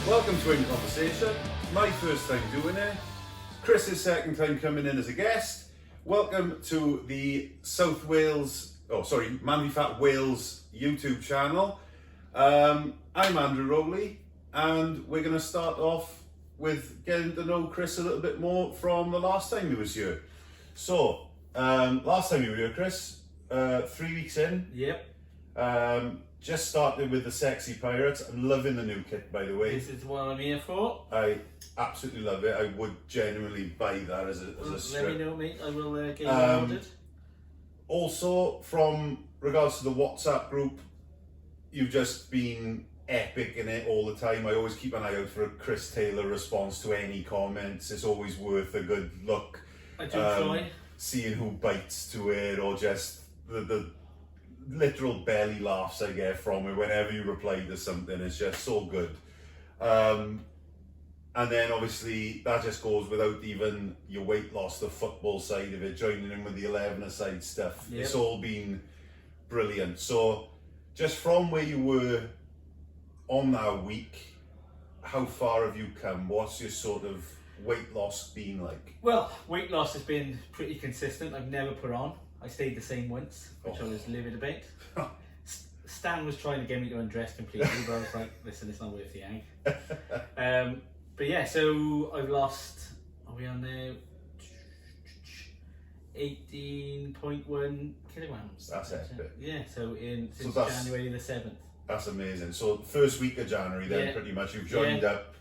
Welcome to In Conversation. My first time doing it. Chris's second time coming in as a guest. Welcome to the MANvFAT Wales YouTube channel. I'm Andrew Rowley, and we're going to start off with getting to know Chris a little bit more from the last time he was here. So, last time you were here, Chris, 3 weeks in. Yep. Just started with the Sexy Pirates. I'm loving the new kit, by the way. This is what I'm here for. I absolutely love it. I would genuinely buy that as a strip. Let me know, mate. I will get you ordered. Also, from regards to the WhatsApp group, you've just been epic in it all the time. I always keep an eye out for a Chris Taylor response to any comments. It's always worth a good look. I do try. Seeing who bites to it, or just the literal belly laughs I get from it whenever you reply to something. It's just so good. And then obviously that just goes without even your weight loss, the football side of it, joining in with the 11-a-side stuff. Yep. It's all been brilliant. So just from where you were on that week, how far have you come? What's your sort of weight loss been like? Well, weight loss has been pretty consistent. I've never put on. I stayed the same once, which I was livid about. Stan was trying to get me to undress completely, but I was like, listen, it's not worth the egg. But yeah, so I've lost, are we on there? 18.1 kilograms. That's epic. Yeah, so since that's January the 7th. That's amazing. So first week of January then, Yeah. pretty much you've joined up.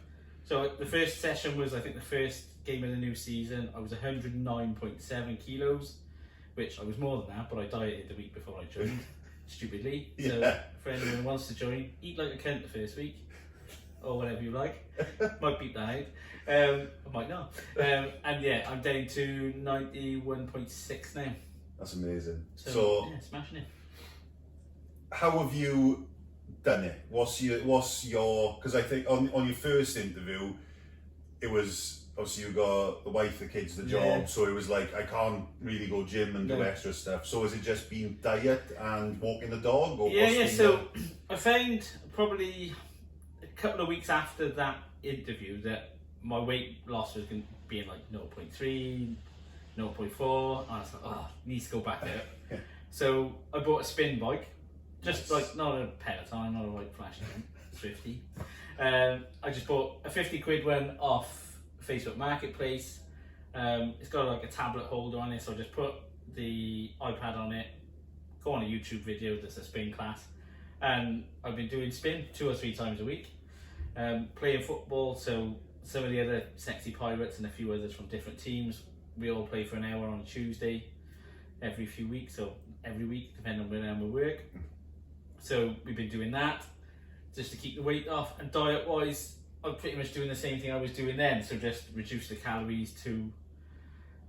So the first session was, I think, the first game of the new season. I was 109.7 kilos, which I was more than that, but I dieted the week before I joined, stupidly. Yeah. So for anyone who wants to join, eat like a cunt the first week, or whatever you like. Might beat that out. I might not. And yeah, I'm down to 91.6 now. That's amazing. So yeah, smashing it. How have you done it? What's your because I think on your first interview it was obviously you got the wife, the kids, the job, Yeah. so it was like I can't really go gym and do extra stuff. So has it just been diet and walking the dog, or So I found probably a couple of weeks after that interview that my weight loss was going to be in like 0.3, 0.4, and I was like, oh, needs to go back there. So I bought a spin bike. Just like, not a Peloton, not a like flash 50. I just bought a 50 quid one off Facebook Marketplace. It's got like a tablet holder on it, so I just put the iPad on it, go on a YouTube video that's a spin class, and I've been doing spin 2 or 3 times a week. Playing football, so some of the other Sexy Pirates and a few others from different teams, we all play for an hour on a Tuesday every few weeks, so every week, depending on when we work. So we've been doing that just to keep the weight off, and diet wise I'm pretty much doing the same thing I was doing then, so just reduce the calories to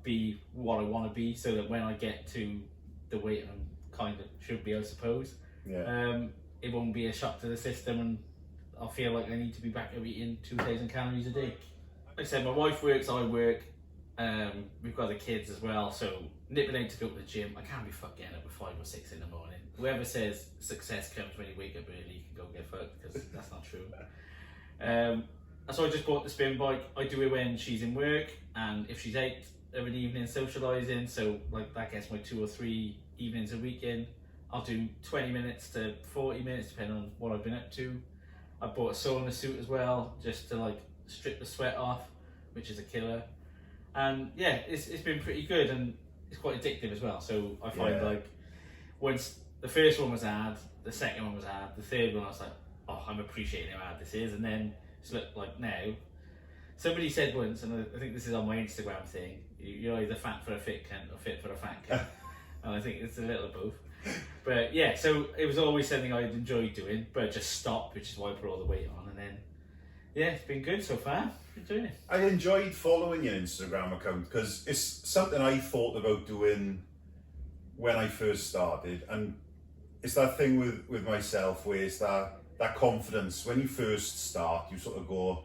be what I want to be, so that when I get to the weight I'm kind of should be, I suppose, it won't be a shock to the system and I'll feel like I need to be back at eating 2,000 calories a day. Like I said, my wife works, I work, we've got the kids as well, so nipping out to go to the gym, I can't be fucking getting up at 5 or 6 in the morning. Whoever says success comes when you wake up early, you can go get fucked, because that's not true. So I just bought the spin bike. I do it when she's in work, and if she's out of an evening socialising, so like that gets my 2 or 3 evenings a week in. I'll do 20 minutes to 40 minutes depending on what I've been up to. I bought a sauna suit as well, just to like strip the sweat off, which is a killer. And yeah, it's been pretty good, and it's quite addictive as well. So I find like once the first one was hard, the second one was hard, the third one I was like, oh, I'm appreciating how hard this is. And then it's like now, somebody said once, and I think this is on my Instagram thing, you're either fat for a fit cunt or fit for a fat cunt. And I think it's a little of both. But yeah, so it was always something I'd enjoyed doing, but I just stopped, which is why I put all the weight on. And then yeah, it's been good so far. Been doing it. I enjoyed following your Instagram account because it's something I thought about doing when I first started, and it's that thing with myself where it's that confidence. When you first start, you sort of go,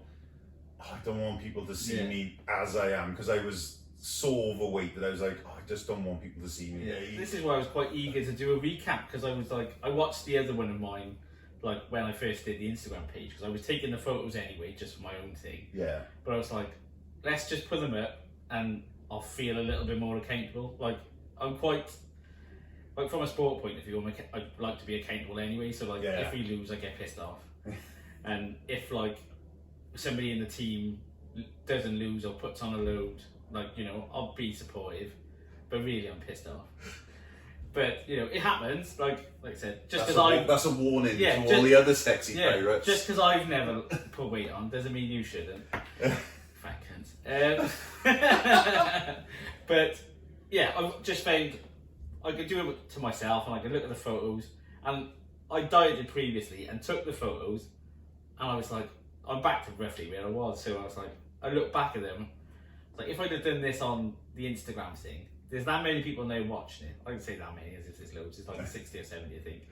oh, I don't want people to see me as I am, because I was so overweight that I was like, oh, I just don't want people to see me. This is why I was quite eager to do a recap, because I was like, I watched the other one of mine like when I first did the Instagram page, because I was taking the photos anyway, just for my own thing. Yeah. But I was like, let's just put them up, and I'll feel a little bit more accountable. Like I'm quite, like from a sport point of view, I'd like to be accountable anyway. So like, if we lose, I get pissed off, and if like somebody in the team doesn't lose or puts on a load, like, you know, I'll be supportive, but really I'm pissed off. But, you know, it happens, like I said, just because that's a warning to all the other sexy pirates. Just because I've never put weight on doesn't mean you shouldn't. Fat cunts. But, yeah, I've just found I could do it to myself, and I could look at the photos, and I dieted previously and took the photos, and I was like, I'm back to roughly where I was. So I was like, I look back at them, like if I'd have done this on the Instagram thing, there's that many people now watching it. I can say that many as if there's loads. It's like 60 or 70, I think.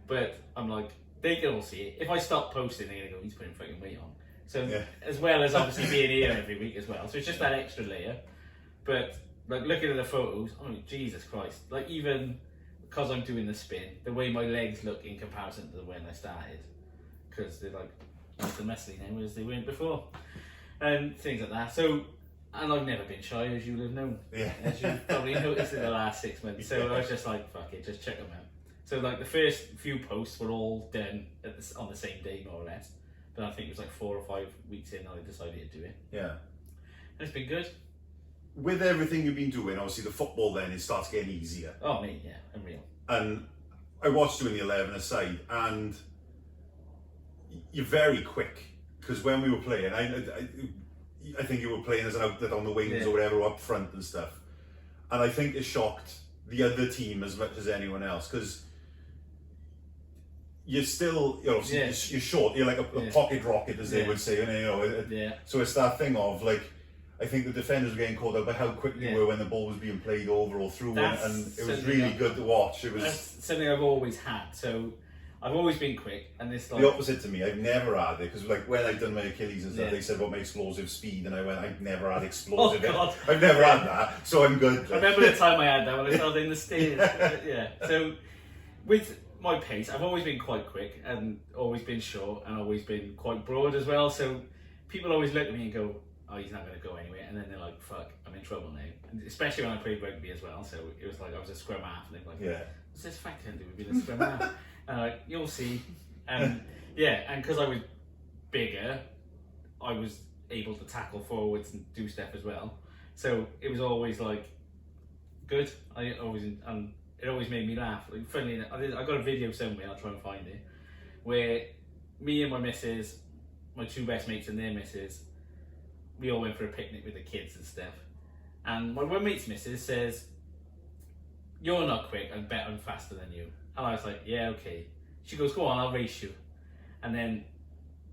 But I'm like, they can all see it. If I stop posting, they're gonna go, he's putting fucking weight on. So as well as obviously being here every week as well. So it's just that extra layer. But like looking at the photos, I mean, Jesus Christ. Like even because I'm doing the spin, the way my legs look in comparison to when I started, because they're like as the muscly now as they weren't before, and things like that. So, and I've never been shy, as you'll have known, as you've probably noticed in the last 6 months. So I was just like, fuck it, just check them out. So like the first few posts were all done on the same day, more or less. But I think it was like 4 or 5 weeks in I decided to do it. Yeah. And it's been good. With everything you've been doing, obviously the football then, it starts getting easier. Oh, me, yeah, unreal. And I watched you in the 11 aside, and you're very quick. Because when we were playing, I think you were playing as an outlet on the wings or whatever, or up front and stuff. And I think it shocked the other team as much as anyone else, because you're still, you know, you're short. You're like a pocket rocket, as they would say. And, you know, so it's that thing of like, I think the defenders were getting called out by how quick you were when the ball was being played over or through, and it was really good to watch. It was something I've always had. So I've always been quick, and this like the opposite to me. I've never had it, because like when I've done my Achilles and stuff, they said about my explosive speed, and I went, I've never had explosive. I've never had that, so I'm good. I remember the time I had that when I started in the stairs. So with my pace, I've always been quite quick, and always been short, and always been quite broad as well. So people always look at me and go, oh, he's not going to go anywhere, and then they're like, fuck, I'm in trouble now. And especially when I played rugby as well, so it was like I was a scrum half, and they're like, what's this fat cunt doing being a scrum half? And I'm like, you'll see. And and because I was bigger, I was able to tackle forwards and do stuff as well. So it was always like good. It always made me laugh. Like, funny enough, I got a video somewhere, I'll try and find it, where me and my missus, my two best mates and their missus, we all went for a picnic with the kids and stuff. And my one mate's missus says, you're not quick, I bet I'm faster than you. And I was like, yeah, okay. She goes, go on, I'll race you. And then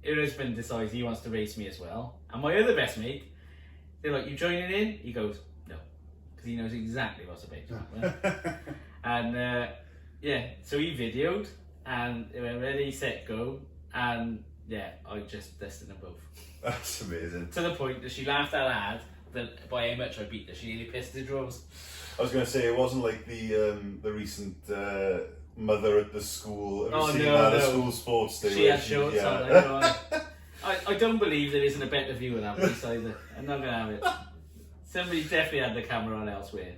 her husband decides he wants to race me as well. And my other best mate, they're like, you joining in? He goes, no. Because he knows exactly what's about to happen. And so he videoed, and it went ready, set, go. And I just dusted them both. That's amazing. To the point that she laughed out loud that by how much I beat her, she nearly pissed her drawers. I was going to say, it wasn't like the recent mother at the school. Have you seen that? The school sports day. She had shorts on. I don't believe there isn't a better view of that race either. I'm not going to have it. Somebody definitely had the camera on elsewhere.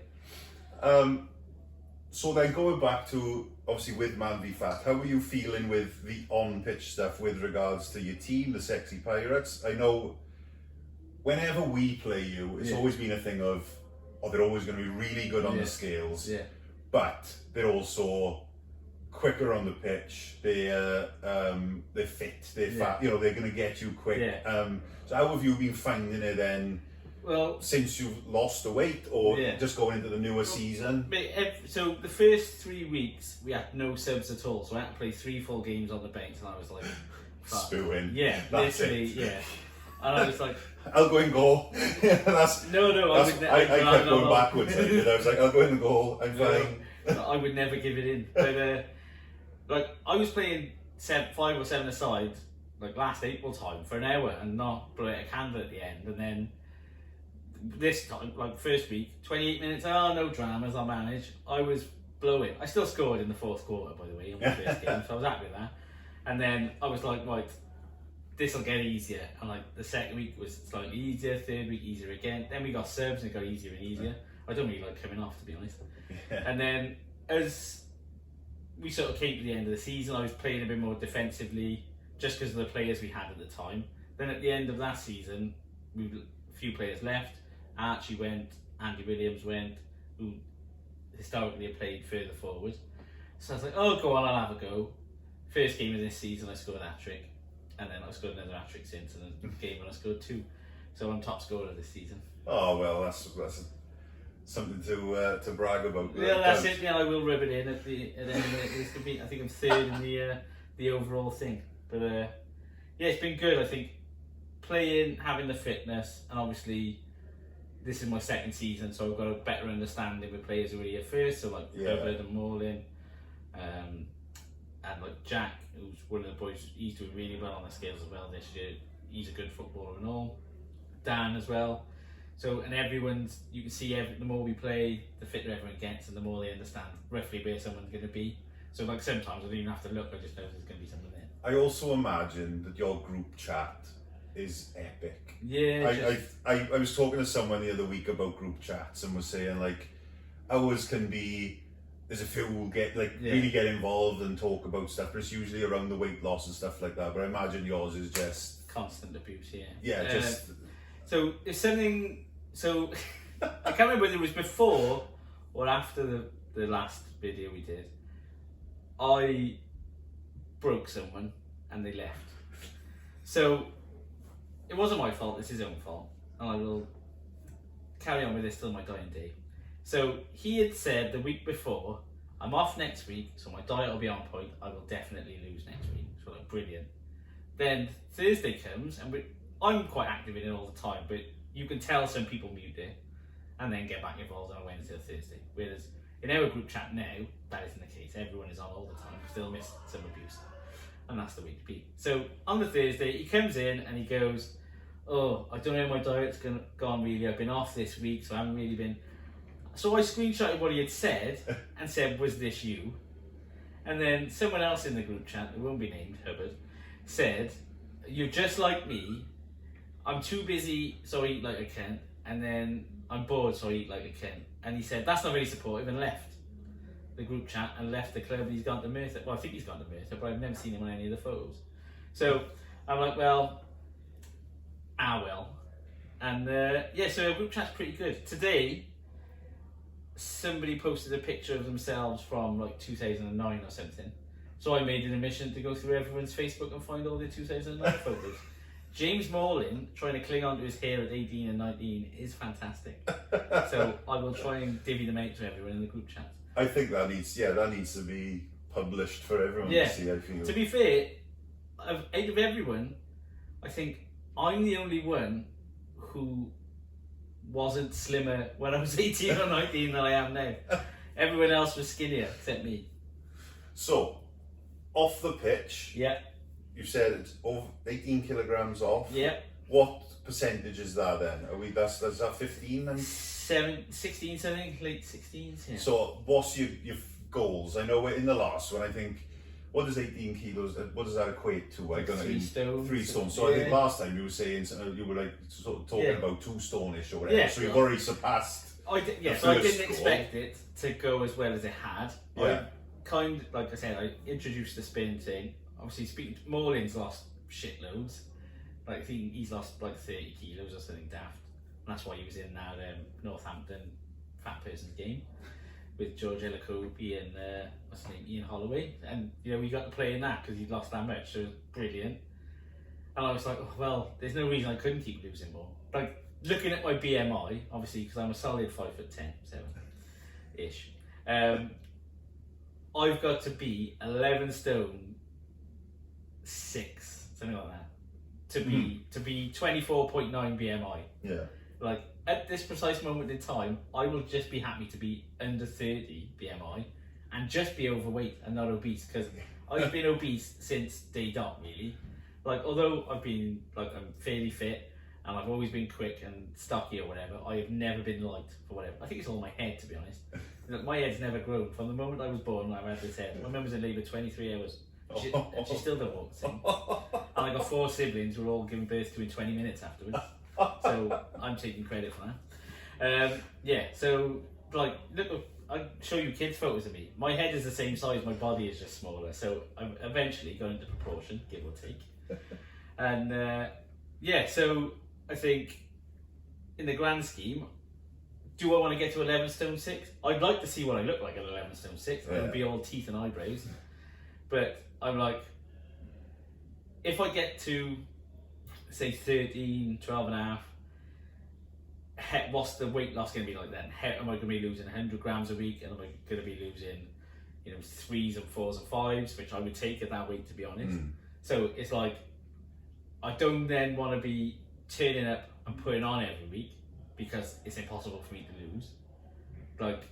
So then going back to, obviously with MANvFAT, how were you feeling with the on-pitch stuff with regards to your team, the Sexy Pirates? I know whenever we play you, it's always been a thing of, they're always going to be really good on the scales, but they're also quicker on the pitch. They're fit, they're fat, you know, they're going to get you quick. So how have you been finding it then? Well, since you've lost the weight, or just going into the newer season? So the first 3 weeks we had no subs at all, so I had to play 3 full games on the bench, and I was like, fuck. Spewing. Yeah, that's literally, it. And I was like, I'll go in goal. I kept going backwards. I was like, I'll go in the goal. I'm fine. I would never give it in. But like I was playing 5 or 7 aside, like last April time for an hour, and not blow out a candle at the end, and then this time, like first week, 28 minutes, no dramas, I'll manage. I was blowing. I still scored in the 4th quarter, by the way, in my first game, so I was happy with that. And then I was like, right, this will get easier. And like the second week was slightly easier, third week easier again. Then we got subs and it got easier and easier. I don't really like coming off, to be honest. Yeah. And then as we sort of came to the end of the season, I was playing a bit more defensively just because of the players we had at the time. Then at the end of that season, a few players left. Archie went, Andy Williams went, who historically had played further forward. So I was like, oh, go on, I'll have a go. First game of this season, I scored a hat-trick. And then I scored another hat-trick since, and the game when I scored 2. So I'm top scorer this season. Oh, well, that's something to brag about. Yeah, that's it. Yeah, I will rub it in at the end of it. It's gonna be, I think I'm third in the overall thing. But yeah, it's been good. I think playing, having the fitness, and obviously this is my second season, so I've got a better understanding with players who were here first. So like Hubbard and Morlin, and like Jack, who's one of the boys. He's doing really well on the scales as well this year. He's a good footballer and all. Dan as well. So, and you can see the more we play, the fitter everyone gets, and the more they understand roughly where someone's going to be. So, like sometimes I don't even have to look; I just know there's going to be someone there. I also imagine that your group chat is epic. Yeah. I was talking to someone the other week about group chats and was saying like ours can be. There's a few who get really get involved and talk about stuff, but it's usually around the weight loss and stuff like that. But I imagine yours is just constant abuse. Yeah. Yeah, just. So if something. So I can't remember whether it was before or after the last video we did. I broke someone and they left. So it wasn't my fault, it's his own fault. And I will carry on with this till my dying day. So he had said the week before, I'm off next week, so my diet will be on point. I will definitely lose next week. So like brilliant. Then Thursday comes and I'm quite active in it all the time, but you can tell some people mute it and then get back involved on a Wednesday or Thursday. Whereas in our group chat now, that isn't the case. Everyone is on all the time because they'll miss some abuse. And that's the way to be. So on the Thursday, he comes in and he goes, oh, I don't know how my diet's gone really. I've been off this week, so I haven't really been. So I screenshotted what he had said and said, was this you? And then someone else in the group chat, who won't be named, Hubbard, said, you're just like me. I'm too busy, so I eat like a Kent, and then I'm bored, so I eat like a Kent. And he said, that's not really supportive, and left the group chat and left the club. He's gone to Merthyr. Well, I think he's gone to Merthyr, but I've never seen him on any of the photos. So I'm like, well. And yeah, so our group chat's pretty good. Today, somebody posted a picture of themselves from like 2009 or something. So I made it a mission to go through everyone's Facebook and find all their 2009 photos. James Morlin trying to cling on to his hair at 18 and 19 is fantastic. So I will try and divvy them out to everyone in the group chat. I think that needs to be published for everyone to see how you feel. To be fair, out of everyone, I think I'm the only one who wasn't slimmer when I was 18 or 19 than I am now. Everyone else was skinnier except me. So, off the pitch. Yeah. You said it's over 18 kilograms off. Yeah. What percentage is that then? Are we that's that 15 and 16, something, late 16s. Yeah. So what's your goals? I know in the last one, I think, what does 18 kilos? What does that equate to? I don't know. 3 stone. 3 stone. So I think last time you were saying you were like sort of talking about 2 stone-ish or whatever. Yeah, so you've already surpassed. So I didn't expect it to go as well as it had. Yeah. Like I said, I introduced the spin thing. Obviously, Morlin's lost shitloads. Like I think he's lost like 30 kilos or something daft. And that's why he was in that Northampton fat person's game with George Elacobi and what's his name, Ian Holloway. And you know, we got to play in that because he'd lost that much, so it was brilliant. And I was like, oh, well, there's no reason I couldn't keep losing more. Like looking at my BMI, obviously, because I'm a solid 5'10", 7-ish. I've got to be 11 stone 6, something like that, to be 24.9 BMI. Yeah. Like at this precise moment in time, I will just be happy to be under 30 BMI and just be overweight and not obese, because I've been obese since day dot, really. Like although I've been I'm fairly fit and I've always been quick and stocky or whatever, I have never been light for whatever. I think it's all my head, to be honest. My head's never grown from the moment I was born. I had this head. My mum was in labour 23 hours And she still don't walk the same. And I got 4 siblings who were all giving birth to in 20 minutes afterwards. So I'm taking credit for that. Yeah, so like, look, I show you kids' photos of me. My head is the same size, my body is just smaller. So I'm eventually going into proportion, give or take. And yeah, so I think in the grand scheme, do I want to get to 11 stone 6? I'd like to see what I look like at 11 stone 6. Yeah. I'd be all teeth and eyebrows. But I'm like, if I get to, say, 13, 12 and a half, what's the weight loss going to be like then? How, am I going to be losing 100 grams a week? And am I going to be losing, 3s and 4s and 5s, which I would take at that weight, to be honest. So it's like, I don't then want to be turning up and putting on every week because it's impossible for me to lose. Like,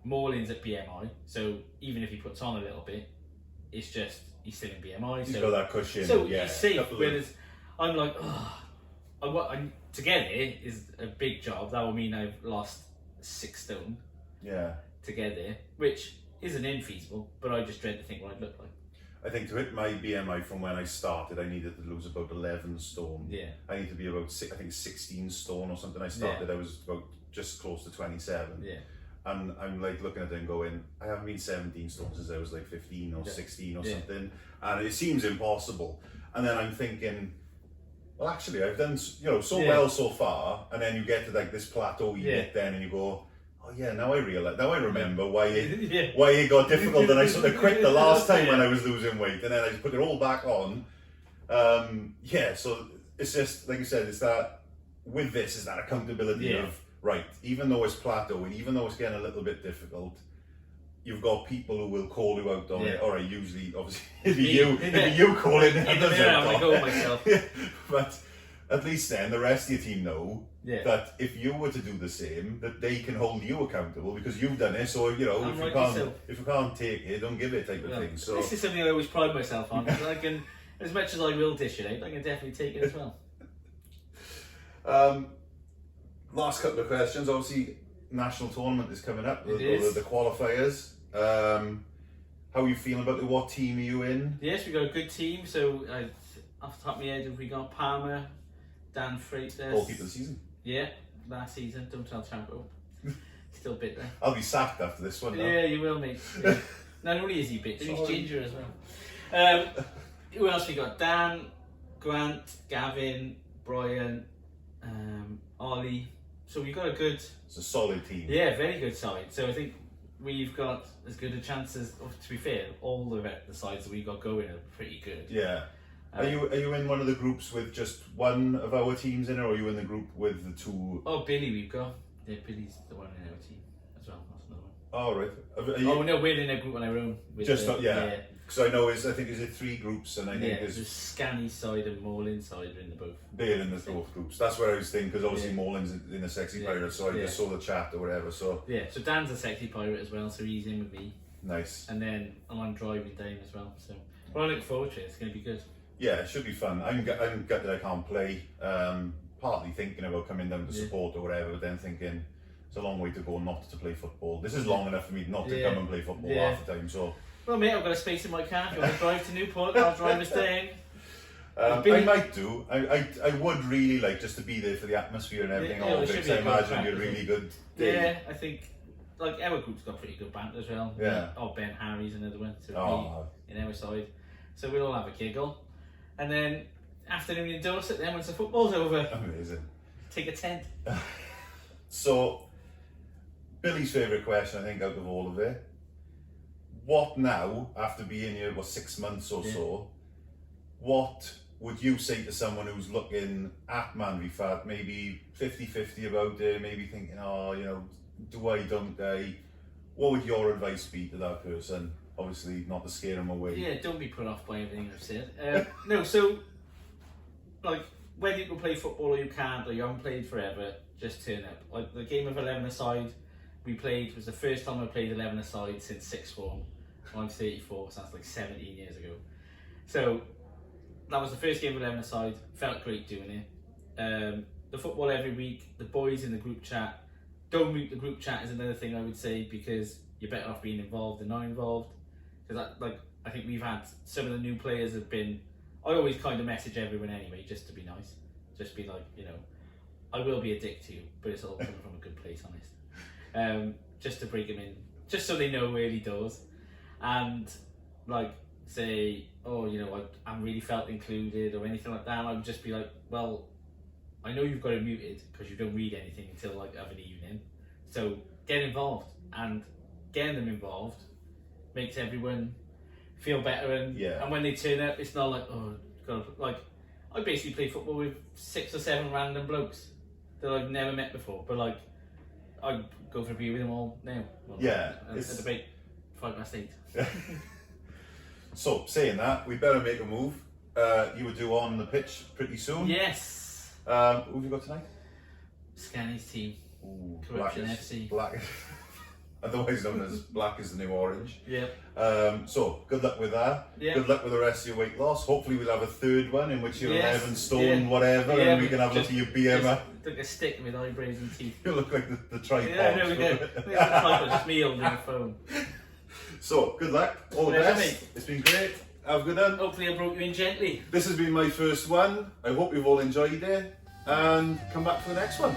Morlin's at BMI, so even if he puts on a little bit, it's just, he's still in BMI. He's got that cushion. So yeah, he's safe. definitely. Whereas I'm like, to get there is a big job. That would mean I've lost 6 stone Yeah. to get there, which isn't infeasible, but I just dread to think what I'd look like. I think to hit my BMI from when I started, I needed to lose about 11 stone. Yeah. I need to be about, 16 stone or something. I started, I was about just close to 27. Yeah. And I'm like looking at it and going, I haven't been 17 stone since I was like 15 or 16 or something. And it seems impossible. And then I'm thinking, well, actually, I've done, well so far. And then you get to like this plateau you get then and you go, oh yeah, now I remember why it got difficult, and I sort of quit the last time when I was losing weight, and then I just put it all back on. So it's just, like you said, it's that, with this, is that accountability of, right, even though it's plateauing, even though it's getting a little bit difficult, you've got people who will call you out on it, or usually, obviously, it'd be you calling others out on it. Myself. But at least then the rest of your team know that if you were to do the same, that they can hold you accountable because you've done it. So if you can't take it, don't give it, type of thing. So this is something I always pride myself on. I can, as much as I will dish it out, I can definitely take it as well. Last couple of questions. Obviously, national tournament is coming up. The qualifiers. How are you feeling about it? What team are you in? Yes, we got a good team. So off the top of my head, we got Palmer, Dan Freitas. All people of the season. Yeah, last season. Don't tell Champo. Still bitter. I'll be sacked after this one. Yeah, you will, mate. Yeah. Not only is he bitter, he's ginger as well. Who else we got? Dan, Grant, Gavin, Brian, Ollie. So we've got a good. It's a solid team. Yeah, very good side. So I think we've got as good a chance as. To be fair, all the sides that we got going are pretty good. Yeah. Are you in one of the groups with just one of our teams in, or are you in the group with the two? Oh, Billy, we've got. Yeah, Billy's the one in our team as well. That's another one. Oh, right. Oh no, we're in a group on our own. Because I know I think is it 3 groups, and I think there's Scanny side and Morlin side are in the both. They're in the both groups. That's where I was thinking, because obviously Morlin's in the Sexy Pirate, so I just saw the chat or whatever. So so Dan's a Sexy Pirate as well, so he's in with me. Nice. And then I'm driving down as well. So I look forward to it. It's going to be good. Yeah, it should be fun. I'm gutted I can't play. Partly thinking about coming down to support or whatever, but then thinking it's a long way to go not to play football. This is long enough for me not to come and play football half the time. So. Well, mate, I've got a space in my car. If you want to drive to Newport, I'll drive us down. I might do. I would really like just to be there for the atmosphere and everything. All of it. I imagine it'd be a really good day. Yeah, I think like our group's got pretty good banter as well. Yeah. Oh, Ben Harry's another one. So in our side, so we'll all have a giggle, and then afternoon in Dorset. Then once the football's over, amazing. Take a tent. So, Billy's favourite question, I think, out of all of it. What now, after being here, 6 months or so, what would you say to someone who's looking at MANvFAT, maybe 50-50 about it, maybe thinking, do I, don't I? What would your advice be to that person? Obviously, not to scare them away. Yeah, don't be put off by everything I've said. No, so, like, whether you can play football or you can't, or you haven't played forever, just turn up. Like, the game of 11-a-side we played was the first time I played 11-a-side since 6th form. I'm 34, so that's like 17 years ago. So, that was the first game of 11-a-side. Felt great doing it. The football every week, the boys in the group chat. Don't mute the group chat is another thing I would say, because you're better off being involved than not involved. Because I think we've had some of the new players have been. I always kind of message everyone anyway, just to be nice. Just be like, I will be a dick to you, but it's all coming from a good place, honest. Just to bring them in, just so they know early doors, and like say, oh, I haven't really felt included or anything like that. I would just be like, well, I know you've got it muted because you don't read anything until like of an evening, so get involved, and getting them involved makes everyone feel better, and when they turn up, it's not like, oh god, like I basically play football with 6 or 7 random blokes that I've never met before, but like I go for a beer with them all now. Well, it's about 8:05. So saying that, we better make a move. You were due on the pitch pretty soon. Yes. Who have you got tonight? Scanny's team. Ooh, Corruption FC. Black. Otherwise known as Black is the New Orange. Yeah. So good luck with that. Yeah. Good luck with the rest of your weight loss. Hopefully we'll have a third one in which you're 11 stone whatever, and we can have a look at your BMI. Like a stick with eyebrows and teeth. You look like the tripod. Yeah, there we go. The tripod, just me holding the phone. So good luck. All the best. It's been great. Have a good one. Hopefully I broke you in gently. This has been my first one. I hope you've all enjoyed it, and come back for the next one.